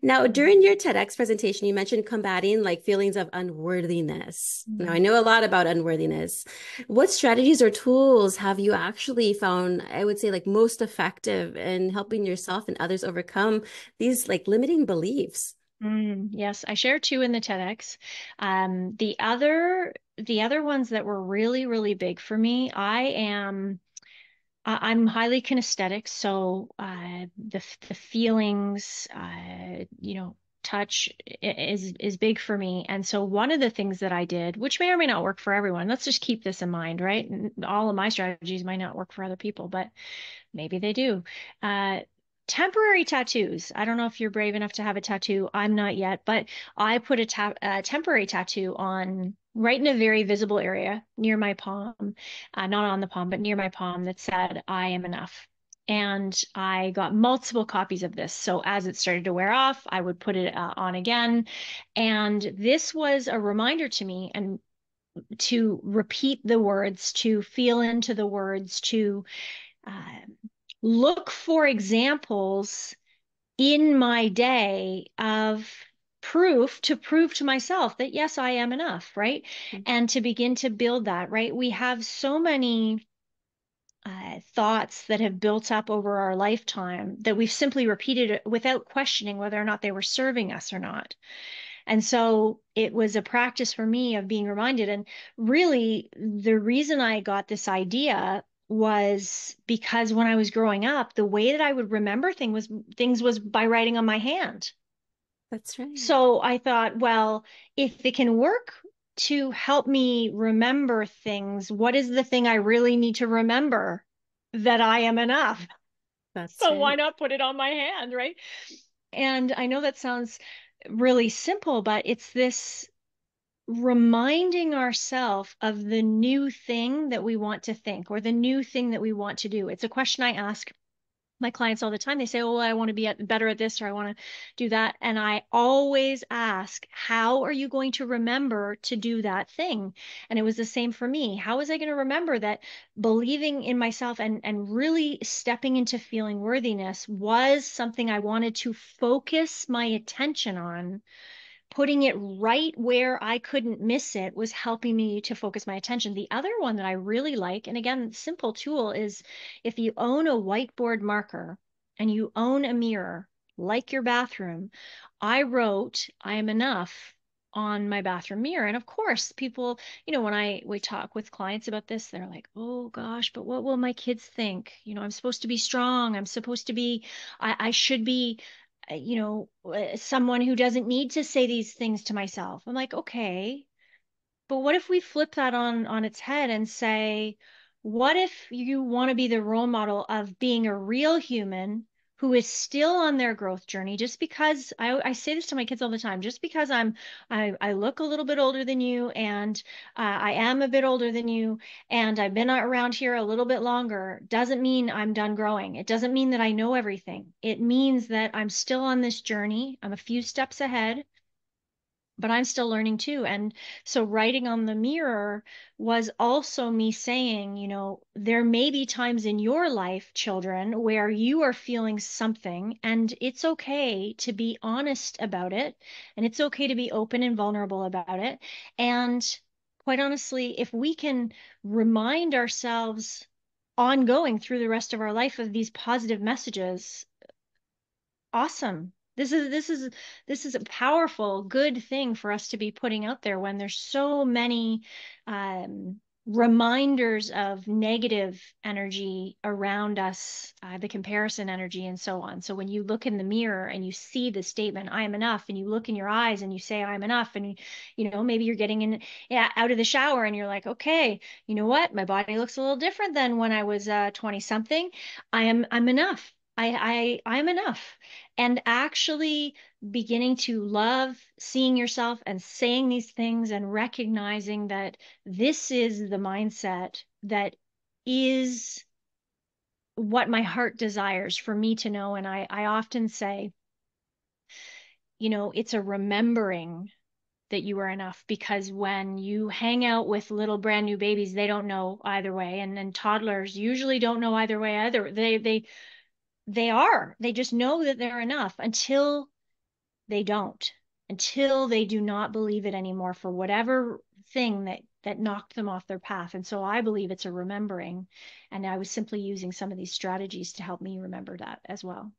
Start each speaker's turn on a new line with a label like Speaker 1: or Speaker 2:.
Speaker 1: Now, during your TEDx presentation, you mentioned combating like feelings of unworthiness. Now, I
Speaker 2: Mm.
Speaker 1: know a lot about unworthiness. What strategies or tools have you actually found, I would say, like most effective in helping yourself and others overcome these like limiting beliefs?
Speaker 2: Yes, I share two in the TEDx. The other ones that were really, really big for me, I'm highly kinesthetic, so the feelings, touch is big for me. And so one of the things that I did, which may or may not work for everyone, let's just keep this in mind, right? All of my strategies might not work for other people, but maybe they do. Uh, Temporary tattoos. I don't know if you're brave enough to have a tattoo. I'm not yet, but I put a temporary tattoo on right in a very visible area near my palm, not on the palm, but near my palm that said, I am enough. And I got multiple copies of this. So as it started to wear off, I would put it on again. And this was a reminder to me and to repeat the words, to feel into the words, to uh, look for examples in my day of proof to prove to myself that yes, I am enough, right? And to begin to build that, right? We have so many thoughts that have built up over our lifetime that we've simply repeated it without questioning whether or not they were serving us or not. And so it was a practice for me of being reminded. And really, the reason I got this idea was because when I was growing up, the way that I would remember things was by writing on my hand.
Speaker 1: That's right.
Speaker 2: So I thought, well, if it can work to help me remember things, what is the thing I really need to remember? That I am enough.
Speaker 1: That's
Speaker 2: So why
Speaker 1: right.
Speaker 2: not put it on my hand, right? And I know that sounds really simple, but it's this reminding ourselves of the new thing that we want to think or the new thing that we want to do. It's a question I ask my clients all the time. They say, "Oh, I want to be better at this or I want to do that." And I always ask, "How are you going to remember to do that thing?" And it was the same for me. How was I going to remember that believing in myself and really stepping into feeling worthiness was something I wanted to focus my attention on? Putting it right where I couldn't miss it was helping me to focus my attention. The other one that I really like, and again, simple tool is if you own a whiteboard marker and you own a mirror, like your bathroom, I wrote, I am enough on my bathroom mirror. And of course, people, when we talk with clients about this, they're like, oh gosh, but what will my kids think? I'm supposed to be strong. I'm supposed to be, I should be someone who doesn't need to say these things to myself. I'm like, okay, but what if we flip that on its head and say, what if you want to be the role model of being a real human who is still on their growth journey? Just because I say this to my kids all the time, just because I look a little bit older than you and I am a bit older than you and I've been around here a little bit longer doesn't mean I'm done growing. It doesn't mean that I know everything. It means that I'm still on this journey. I'm a few steps ahead, but I'm still learning too. And so writing on the mirror was also me saying, there may be times in your life, children, where you are feeling something, and it's okay to be honest about it, and it's okay to be open and vulnerable about it. And quite honestly, if we can remind ourselves ongoing through the rest of our life of these positive messages, awesome. This is a powerful, good thing for us to be putting out there when there's so many reminders of negative energy around us, the comparison energy, and so on. So when you look in the mirror and you see the statement, "I am enough," and you look in your eyes and you say, "I am enough," and maybe you're getting in, yeah, out of the shower and you're like, "Okay, you know what? My body looks a little different than when I was 20 something. I'm enough. I'm enough." And actually beginning to love seeing yourself and saying these things and recognizing that this is the mindset that is what my heart desires for me to know. And I often say, it's a remembering that you are enough, because when you hang out with little brand new babies, they don't know either way. And then toddlers usually don't know either way either. They just know that they're enough until they don't, until they do not believe it anymore for whatever thing that knocked them off their path. And so I believe it's a remembering. And I was simply using some of these strategies to help me remember that as well.